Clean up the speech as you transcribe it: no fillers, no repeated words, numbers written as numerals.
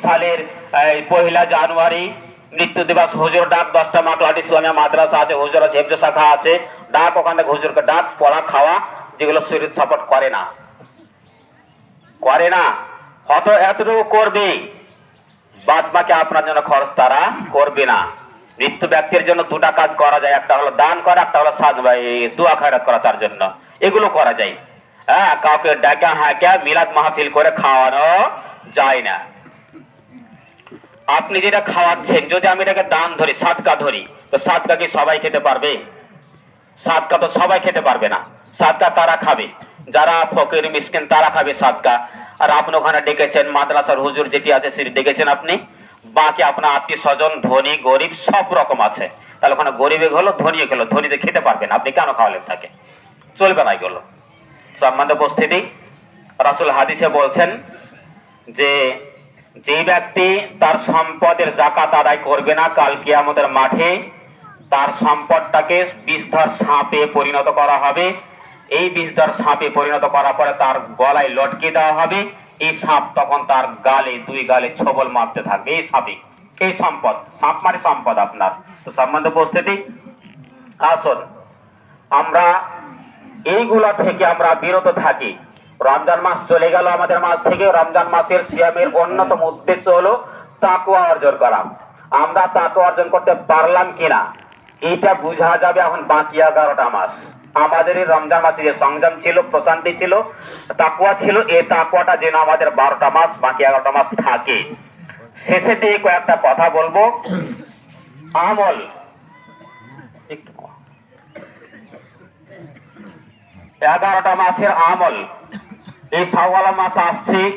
সালের 1 জানুয়ারি মৃত্যু দিবস হুজুর ডাক 10টা মাকলাট ইসলামিয়া মাদ্রাসা আছে, হুজুর আছে, হেফজ শাখা আছে, ডাক ওখানে হুজুরকে ডাক পড়া খাওয়া, যেগুলো শরীর সাপোর্ট করে না হয়তো এতটুকু করবে, বাদ বাকি আপনার জন্য খরচ তারা করবে না। মৃত্যু ব্যক্তির জন্য দুটা কাজ করা যায়, একটা হলো দান করা, একটা হলো দোয়া খায়রাত করা, তার জন্য এগুলো করা যায়। হ্যাঁ, কাউকে ডাকা হাঁকা মিলাদ মাহফিল করে খাওয়ানো যায় না। আপনি যেটা খাওয়াচ্ছেন, যদি আমি এটাকে দান ধরি, সাদকা ধরি, তো সাদকা কি সবাই খেতে পারবে? সাদকা তো সবাই খেতে পারবে না। সাদকা তারা খাবে যারা ফকির মিসকিন, তারা খাবে সাদকা। আর আপনি ওখানে ডেকেছেন, মাদ্রাসার হুজুর যেটি আছে সেটি ডেকেছেন আপনি, বাকি আপনার আত্মীয় স্বজন ধনী গরিব সব রকম আছে, তাহলে ওখানে গরিবে গেলো ধনী গেলো, ধনীতে খেতে পারবেন, আপনি কেন খাওয়ালেন তাকে? চলবে না এগুলো। সম্মানিত উপস্থিতি, রাসূল হাদিসে বলছেন যে যে ব্যক্তি তার সম্পদের যাকাত আদায় করবে না, কাল কিয়ামতের মাঠে তার সম্পদটাকে বিষধর সাপে পরিণত করা হবে। এই বিষধর সাপে পরিণত করার পরে তার গলায় লটকে দেওয়া হবে। এই সাপ তখন তার গালে, দুই গালে ছোবল মারতে থাকবে। এই সাপে, এই সম্পদ, সাপ মানে সম্পদ আপনার। তো সম্মানিত উপস্থিতি, আসুন আমরা এইগুলা থেকে আমরা বিরত থাকি। রমজান মাস চলে গেল আমাদের মাস থেকে। রমজান মাসের সিয়ামের অন্যতম উদ্দেশ্য হলো তাকওয়া অর্জন করা। আমরা তাকওয়া অর্জন করতে পারলাম কিনা এইটা বোঝা যাবে এখন বাকি 11টা মাস। আমাদের এই রমজান মাসে যে সংযম ছিল, প্রশান্তি ছিল, তাকওয়া ছিল, এই তাকওয়াটা যেন আমাদের 12টা মাস, বাকি 11টা মাস থাকে। শেষে দিয়ে কয়েকটা কথা বলবো। আমল, একটু 11টা মাসের আমল, এই শাওয়াল মাস আসছে।